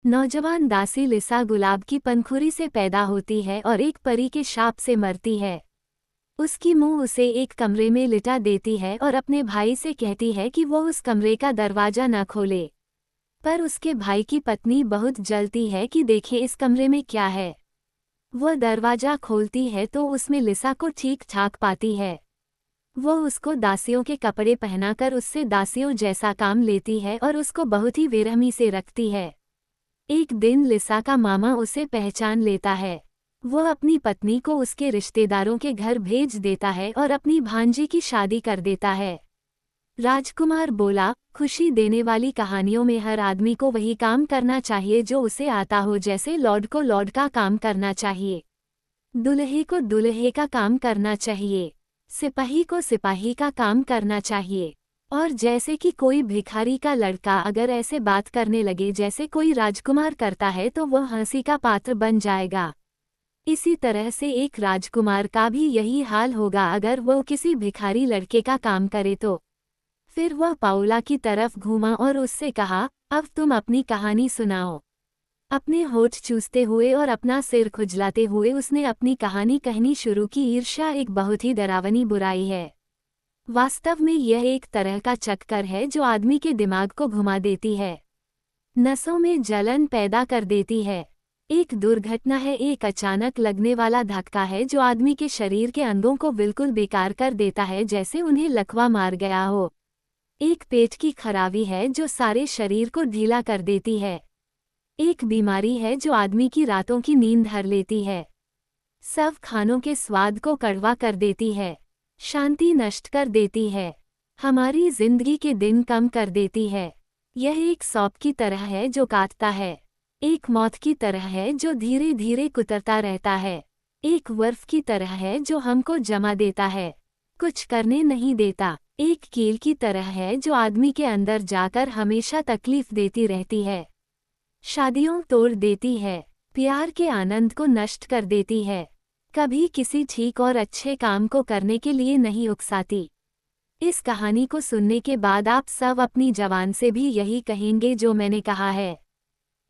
नौजवान दासी लिसा गुलाब की पंखुड़ी से पैदा होती है और एक परी के शाप से मरती है। उसकी मुंह उसे एक कमरे में लिटा देती है और अपने भाई से कहती है कि वो उस कमरे का दरवाजा न खोले। पर उसके भाई की पत्नी बहुत जलती है कि देखे इस कमरे में क्या है। वह दरवाजा खोलती है तो उसमें लिसा को ठीक ठाक पाती है। वो उसको दासियों के कपड़े पहनाकर उससे दासियों जैसा काम लेती है और उसको बहुत ही बेरहमी से रखती है। एक दिन लिसा का मामा उसे पहचान लेता है। वह अपनी पत्नी को उसके रिश्तेदारों के घर भेज देता है और अपनी भांजी की शादी कर देता है। राजकुमार बोला, खुशी देने वाली कहानियों में हर आदमी को वही काम करना चाहिए जो उसे आता हो, जैसे लॉर्ड को लॉर्ड का काम करना चाहिए, दुल्हे को दुल्हे का काम करना चाहिए, सिपाही को सिपाही का काम करना चाहिए। और जैसे कि कोई भिखारी का लड़का अगर ऐसे बात करने लगे जैसे कोई राजकुमार करता है तो वह हंसी का पात्र बन जाएगा। इसी तरह से एक राजकुमार का भी यही हाल होगा अगर वह किसी भिखारी लड़के का काम करे तो। फिर वह पाउला की तरफ घूमा और उससे कहा, अब तुम अपनी कहानी सुनाओ। अपने होठ चूसते हुए और अपना सिर खुजलाते हुए उसने अपनी कहानी कहनी शुरू की। ईर्ष्या एक बहुत ही डरावनी बुराई है। वास्तव में यह एक तरह का चक्कर है जो आदमी के दिमाग को घुमा देती है, नसों में जलन पैदा कर देती है। एक दुर्घटना है, एक अचानक लगने वाला धक्का है जो आदमी के शरीर के अंगों को बिल्कुल बेकार कर देता है, जैसे उन्हें लकवा मार गया हो। एक पेट की खराबी है जो सारे शरीर को ढीला कर देती है। एक बीमारी है जो आदमी की रातों की नींद हर लेती है। सब खानों के स्वाद को कड़वा कर देती है, शांति नष्ट कर देती है, हमारी जिंदगी के दिन कम कर देती है। यह एक सांप की तरह है जो काटता है, एक मौत की तरह है जो धीरे धीरे कुतरता रहता है, एक बर्फ की तरह है जो हमको जमा देता है, कुछ करने नहीं देता, एक कील की तरह है जो आदमी के अंदर जाकर हमेशा तकलीफ देती रहती है, शादियों तोड़ देती है, प्यार के आनंद को नष्ट कर देती है, कभी किसी ठीक और अच्छे काम को करने के लिए नहीं उकसाती। इस कहानी को सुनने के बाद आप सब अपनी जबान से भी यही कहेंगे जो मैंने कहा है।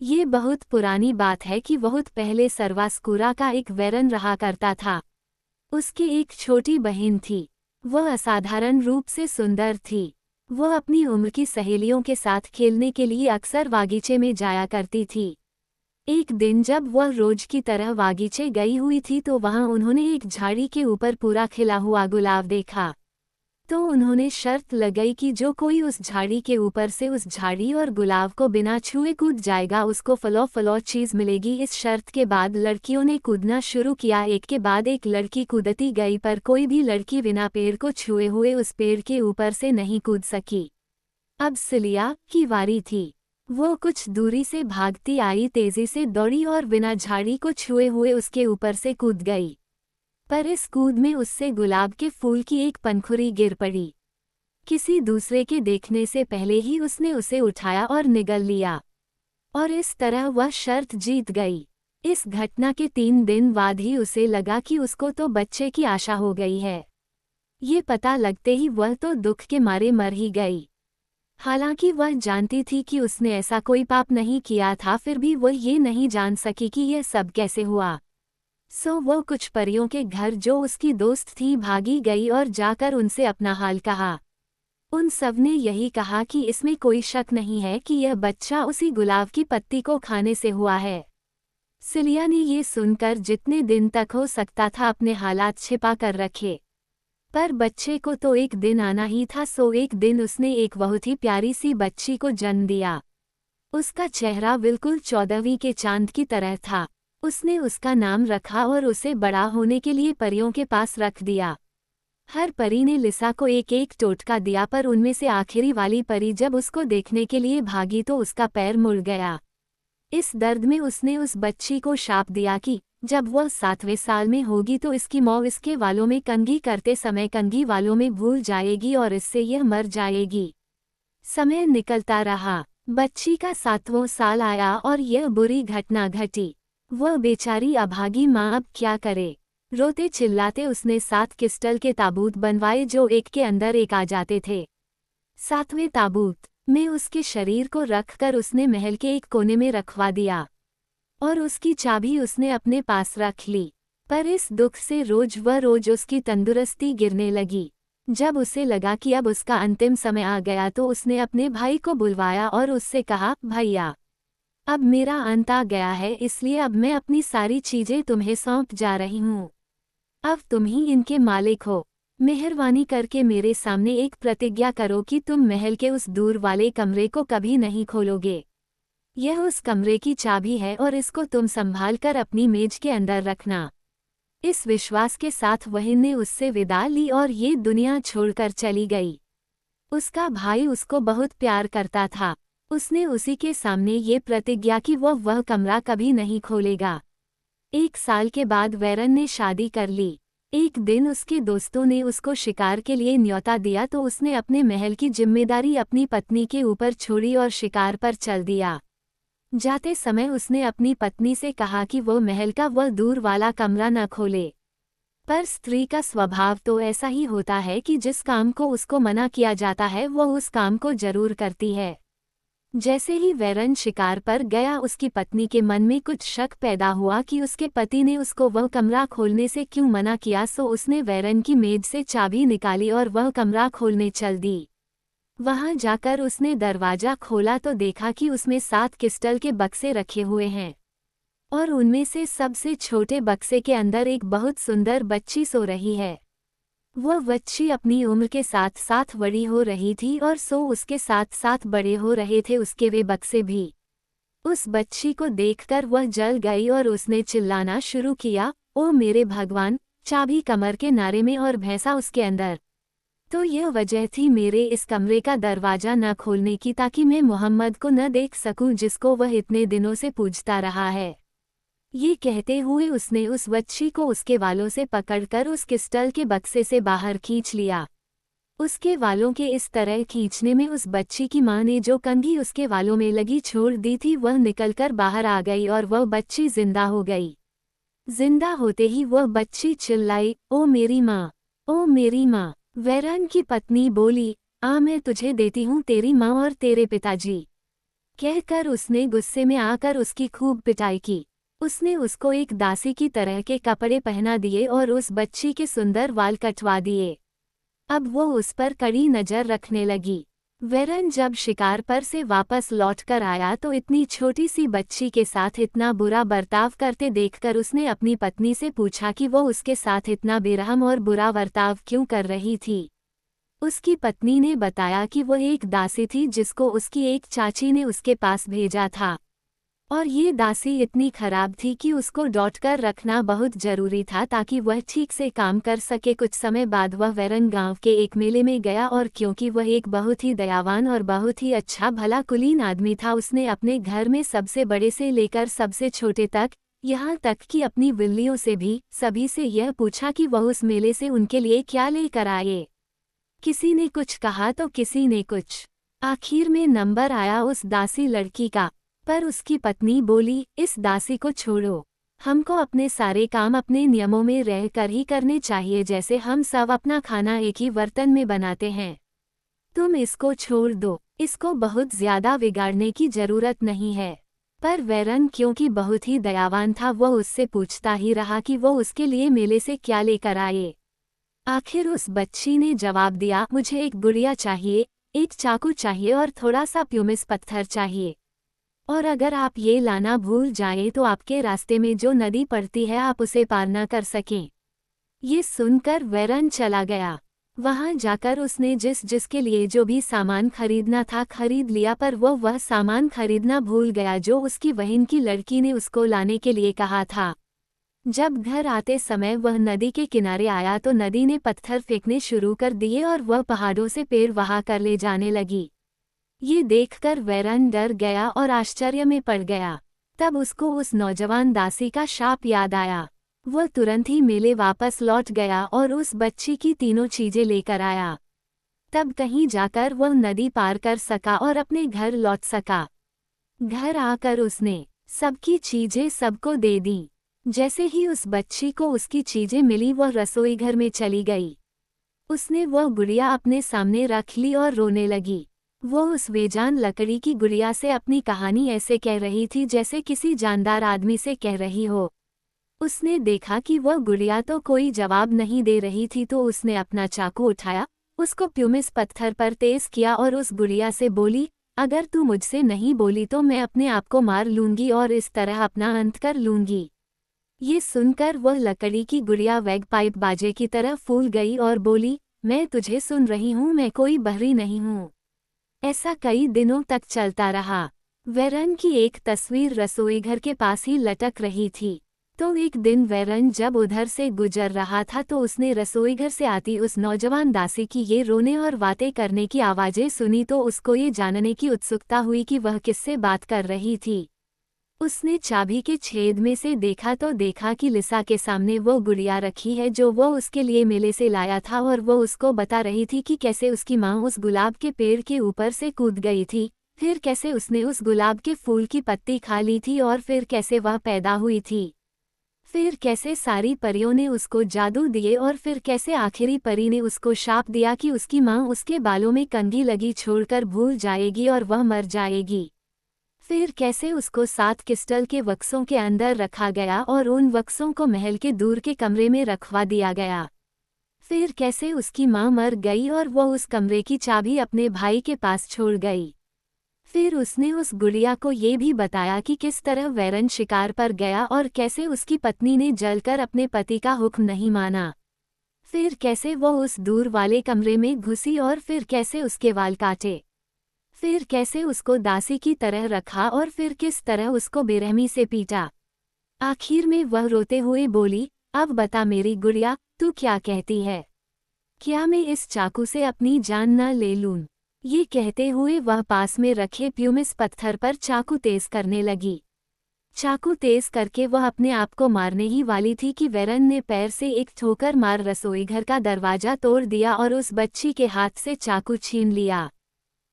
ये बहुत पुरानी बात है कि बहुत पहले सर्वास्कुरा का एक वैरन रहा करता था। उसकी एक छोटी बहन थी। वह असाधारण रूप से सुंदर थी। वह अपनी उम्र की सहेलियों के साथ खेलने के लिए अक्सर बागीचे में जाया करती थी। एक दिन जब वह रोज की तरह बागीचे गई हुई थी तो वहां उन्होंने एक झाड़ी के ऊपर पूरा खिला हुआ गुलाब देखा। तो उन्होंने शर्त लगाई कि जो कोई उस झाड़ी के ऊपर से उस झाड़ी और गुलाब को बिना छुए कूद जाएगा उसको फलो चीज मिलेगी। इस शर्त के बाद लड़कियों ने कूदना शुरू किया। एक के बाद एक लड़की कूदती गई पर कोई भी लड़की बिना पेड़ को छुए हुए उस पेड़ के ऊपर से नहीं कूद सकी। अब सिलिया की बारी थी। वो कुछ दूरी से भागती आई, तेजी से दौड़ी और बिना झाड़ी को छुए हुए उसके ऊपर से कूद गई। पर इस कूद में उससे गुलाब के फूल की एक पंखुड़ी गिर पड़ी। किसी दूसरे के देखने से पहले ही उसने उसे उठाया और निगल लिया और इस तरह वह शर्त जीत गई। इस घटना के 3 दिन बाद ही उसे लगा कि उसको तो बच्चे की आशा हो गई है। ये पता लगते ही वह तो दुख के मारे मर ही गई। हालांकि वह जानती थी कि उसने ऐसा कोई पाप नहीं किया था, फिर भी वह ये नहीं जान सकी कि यह सब कैसे हुआ। सो वह कुछ परियों के घर जो उसकी दोस्त थी भागी गई और जाकर उनसे अपना हाल कहा। उन सब ने यही कहा कि इसमें कोई शक नहीं है कि यह बच्चा उसी गुलाब की पत्ती को खाने से हुआ है। सिलिया ने ये सुनकर जितने दिन तक हो सकता था अपने हालात छिपा कर रखे। पर बच्चे को तो एक दिन आना ही था। सो एक दिन उसने एक बहुत ही प्यारी सी बच्ची को जन्म दिया। उसका चेहरा बिल्कुल 14वीं के चांद की तरह था। उसने उसका नाम रखा और उसे बड़ा होने के लिए परियों के पास रख दिया। हर परी ने लिसा को एक एक टोटका दिया, पर उनमें से आखिरी वाली परी जब उसको देखने के लिए भागी तो उसका पैर मुड़ गया। इस दर्द में उसने उस बच्ची को शाप दिया कि जब वह 7वें साल में होगी तो इसकी मौत इसके वालों में कंघी करते समय कंघी वालों में भूल जाएगी और इससे यह मर जाएगी। समय निकलता रहा। बच्ची का 7वां साल आया और यह बुरी घटना घटी। वह बेचारी अभागी माँ अब क्या करे। रोते चिल्लाते उसने 7 क्रिस्टल के ताबूत बनवाए जो एक के अंदर एक आ जाते थे। 7वें ताबूत में उसके शरीर को रखकर उसने महल के एक कोने में रखवा दिया और उसकी चाबी उसने अपने पास रख ली। पर इस दुख से रोज उसकी तंदुरुस्ती गिरने लगी। जब उसे लगा कि अब उसका अंतिम समय आ गया तो उसने अपने भाई को बुलवाया और उससे कहा, भैया, अब मेरा अंत आ गया है, इसलिए अब मैं अपनी सारी चीजें तुम्हें सौंप जा रही हूँ। अब तुम ही इनके मालिक हो। मेहरबानी करके मेरे सामने एक प्रतिज्ञा करो कि तुम महल के उस दूर वाले कमरे को कभी नहीं खोलोगे। यह उस कमरे की चाबी है और इसको तुम संभाल कर अपनी मेज के अंदर रखना। इस विश्वास के साथ वह ने उससे विदा ली और ये दुनिया छोड़कर चली गई। उसका भाई उसको बहुत प्यार करता था। उसने उसी के सामने ये प्रतिज्ञा कि वह कमरा कभी नहीं खोलेगा। 1 साल के बाद वेरन ने शादी कर ली। एक दिन उसके दोस्तों ने उसको शिकार के लिए न्योता दिया तो उसने अपने महल की जिम्मेदारी अपनी पत्नी के ऊपर छोड़ी और शिकार पर चल दिया। जाते समय उसने अपनी पत्नी से कहा कि वो महल का वह दूर वाला कमरा न खोले। पर स्त्री का स्वभाव तो ऐसा ही होता है कि जिस काम को उसको मना किया जाता है वो उस काम को जरूर करती है। जैसे ही वेरन शिकार पर गया उसकी पत्नी के मन में कुछ शक पैदा हुआ कि उसके पति ने उसको वह कमरा खोलने से क्यों मना किया। सो उसने वेरन की मेज से चाबी निकाली और वह कमरा खोलने चल दी। वहां जाकर उसने दरवाजा खोला तो देखा कि उसमें 7 क्रिस्टल के बक्से रखे हुए हैं और उनमें से सबसे छोटे बक्से के अंदर एक बहुत सुंदर बच्ची सो रही है। वह बच्ची अपनी उम्र के साथ साथ बड़ी हो रही थी और सो उसके साथ साथ बड़े हो रहे थे उसके वे बक्से भी। उस बच्ची को देखकर वह जल गई और उसने चिल्लाना शुरू किया, ओ मेरे भगवान, चाबी कमर के नारे में और भैंसा उसके अंदर। तो यह वजह थी मेरे इस कमरे का दरवाजा न खोलने की, ताकि मैं मोहम्मद को न देख सकूं जिसको वह इतने दिनों से पूजता रहा है। ये कहते हुए उसने उस बच्ची को उसके वालों से पकड़कर उस क्रिस्टल के बक्से से बाहर खींच लिया। उसके वालों के इस तरह खींचने में उस बच्ची की मां ने जो कंघी उसके वालों में लगी छोड़ दी थी वह निकलकर बाहर आ गई और वह बच्ची जिंदा हो गई। जिंदा होते ही वह बच्ची चिल्लाई, ओ मेरी माँ, ओ मेरी माँ। वेरन की पत्नी बोली, मैं तुझे देती हूँ तेरी माँ और तेरे पिताजी। कहकर उसने गुस्से में आकर उसकी खूब पिटाई की। उसने उसको एक दासी की तरह के कपड़े पहना दिए और उस बच्ची के सुंदर वाल कटवा दिए। अब वो उस पर कड़ी नजर रखने लगी। वेरन जब शिकार पर से वापस लौटकर आया तो इतनी छोटी सी बच्ची के साथ इतना बुरा बर्ताव करते देखकर उसने अपनी पत्नी से पूछा कि वो उसके साथ इतना बेरहम और बुरा बर्ताव क्यों कर रही थी। उसकी पत्नी ने बताया कि वो एक दासी थी जिसको उसकी एक चाची ने उसके पास भेजा था और ये दासी इतनी खराब थी कि उसको डॉट कर रखना बहुत जरूरी था ताकि वह ठीक से काम कर सके। कुछ समय बाद वह वेरन गांव के एक मेले में गया और क्योंकि वह एक बहुत ही दयावान और बहुत ही अच्छा भला कुलीन आदमी था उसने अपने घर में सबसे बड़े से लेकर सबसे छोटे तक, यहाँ तक कि अपनी बिल्लियों से भी, सभी से यह पूछा कि वह उस मेले से उनके लिए क्या लेकर आए। किसी ने कुछ कहा तो किसी ने कुछ। आखिर में नंबर आया उस दासी लड़की का। पर उसकी पत्नी बोली, इस दासी को छोड़ो, हमको अपने सारे काम अपने नियमों में रहकर ही करने चाहिए, जैसे हम सब अपना खाना एक ही बर्तन में बनाते हैं। तुम इसको छोड़ दो, इसको बहुत ज्यादा बिगाड़ने की जरूरत नहीं है। पर वेरन क्योंकि बहुत ही दयावान था वह उससे पूछता ही रहा कि वो उसके लिए मेले से क्या लेकर आए। आखिर उस बच्ची ने जवाब दिया, मुझे एक गुड़िया चाहिए, एक चाकू चाहिए और थोड़ा सा प्यूमिस पत्थर चाहिए, और अगर आप ये लाना भूल जाएं तो आपके रास्ते में जो नदी पड़ती है आप उसे पार न कर सकें। ये सुनकर वेरन चला गया। वहां जाकर उसने जिसके लिए जो भी सामान खरीदना था खरीद लिया, पर वह सामान खरीदना भूल गया जो उसकी बहन की लड़की ने उसको लाने के लिए कहा था। जब घर आते समय वह नदी के किनारे आया तो नदी ने पत्थर फेंकने शुरू कर दिए और वह पहाड़ों से पेड़ बहा कर ले जाने लगी। ये देखकर वेरन डर गया और आश्चर्य में पड़ गया। तब उसको उस नौजवान दासी का शाप याद आया। वह तुरंत ही मेले वापस लौट गया और उस बच्ची की तीनों चीजें लेकर आया। तब कहीं जाकर वह नदी पार कर सका और अपने घर लौट सका। घर आकर उसने सबकी चीजें सबको दे दी। जैसे ही उस बच्ची को उसकी चीजें मिली वह रसोई घर में चली गई। उसने वह गुड़िया अपने सामने रख ली और रोने लगी। वो उस बेजान लकड़ी की गुड़िया से अपनी कहानी ऐसे कह रही थी जैसे किसी जानदार आदमी से कह रही हो। उसने देखा कि वह गुड़िया तो कोई जवाब नहीं दे रही थी, तो उसने अपना चाकू उठाया, उसको प्यूमिस पत्थर पर तेज किया और उस गुड़िया से बोली, अगर तू मुझसे नहीं बोली तो मैं अपने आप को मार लूंगी और इस तरह अपना अंत कर लूंगी। ये सुनकर वह लकड़ी की गुड़िया वैगपाइप बाजे की तरह फूल गई और बोली, मैं तुझे सुन रही हूँ, मैं कोई बहरी नहीं हूँ। ऐसा कई दिनों तक चलता रहा। वेरन की एक तस्वीर रसोईघर के पास ही लटक रही थी। तो एक दिन वेरन जब उधर से गुजर रहा था तो उसने रसोईघर से आती उस नौजवान दासी की ये रोने और बातें करने की आवाज़ें सुनी, तो उसको ये जानने की उत्सुकता हुई कि वह किससे बात कर रही थी। उसने चाबी के छेद में से देखा तो देखा कि लिसा के सामने वो गुड़िया रखी है जो वो उसके लिए मेले से लाया था, और वो उसको बता रही थी कि कैसे उसकी माँ उस गुलाब के पेड़ के ऊपर से कूद गई थी, फिर कैसे उसने उस गुलाब के फूल की पत्ती खा ली थी, और फिर कैसे वह पैदा हुई थी। फिर कैसे सारी परियों ने उसको जादू दिए, और फिर कैसे आखिरी परी ने उसको शाप दिया कि उसकी माँ उसके बालों में कंघी लगी छोड़कर भूल जाएगी और वह मर जाएगी। फिर कैसे उसको 7 क्रिस्टल के बक्सों के अंदर रखा गया और उन बक्सों को महल के दूर के कमरे में रखवा दिया गया। फिर कैसे उसकी माँ मर गई और वो उस कमरे की चाबी अपने भाई के पास छोड़ गई। फिर उसने उस गुड़िया को ये भी बताया कि किस तरह वेरन शिकार पर गया और कैसे उसकी पत्नी ने जलकर अपने पति का हुक्म नहीं माना। फिर कैसे वो उस दूर वाले कमरे में घुसी और फिर कैसे उसके वाल काटे। फिर कैसे उसको दासी की तरह रखा और फिर किस तरह उसको बेरहमी से पीटा। आखिर में वह रोते हुए बोली, अब बता मेरी गुड़िया, तू क्या कहती है? क्या मैं इस चाकू से अपनी जान न ले लूं? ये कहते हुए वह पास में रखे प्यूमिस पत्थर पर चाकू तेज करने लगी। चाकू तेज करके वह अपने आप को मारने ही वाली थी कि वेरन ने पैर से एक ठोकर मार रसोईघर का दरवाजा तोड़ दिया और उस बच्ची के हाथ से चाकू छीन लिया।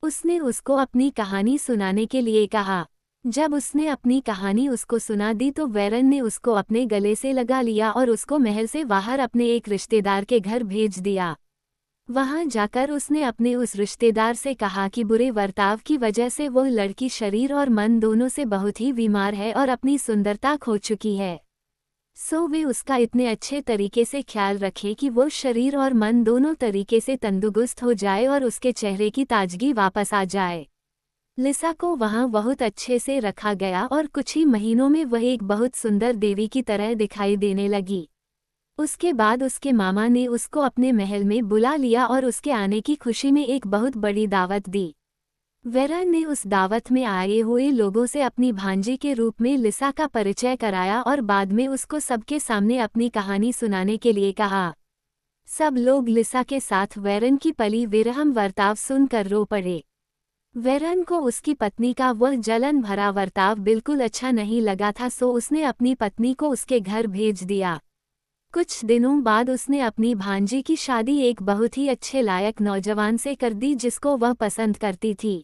उसने उसको अपनी कहानी सुनाने के लिए कहा। जब उसने अपनी कहानी उसको सुना दी तो वेरन ने उसको अपने गले से लगा लिया और उसको महल से बाहर अपने एक रिश्तेदार के घर भेज दिया। वहां जाकर उसने अपने उस रिश्तेदार से कहा कि बुरे बर्ताव की वजह से वो लड़की शरीर और मन दोनों से बहुत ही बीमार है और अपनी सुंदरता खो चुकी है। सो वे उसका इतने अच्छे तरीके से ख्याल रखें कि वो शरीर और मन दोनों तरीके से तंदुरुस्त हो जाए और उसके चेहरे की ताजगी वापस आ जाए। लिसा को वहाँ बहुत अच्छे से रखा गया और कुछ ही महीनों में वह एक बहुत सुंदर देवी की तरह दिखाई देने लगी। उसके बाद उसके मामा ने उसको अपने महल में बुला लिया और उसके आने की खुशी में एक बहुत बड़ी दावत दी। वेरन ने उस दावत में आए हुए लोगों से अपनी भांजी के रूप में लिसा का परिचय कराया और बाद में उसको सबके सामने अपनी कहानी सुनाने के लिए कहा। सब लोग लिसा के साथ वेरन की पली विरहम बर्ताव सुनकर रो पड़े। वेरन को उसकी पत्नी का वह जलन भरा बर्ताव बिल्कुल अच्छा नहीं लगा था, सो उसने अपनी पत्नी को उसके घर भेज दिया। कुछ दिनों बाद उसने अपनी भांजी की शादी एक बहुत ही अच्छे लायक नौजवान से कर दी जिसको वह पसंद करती थी।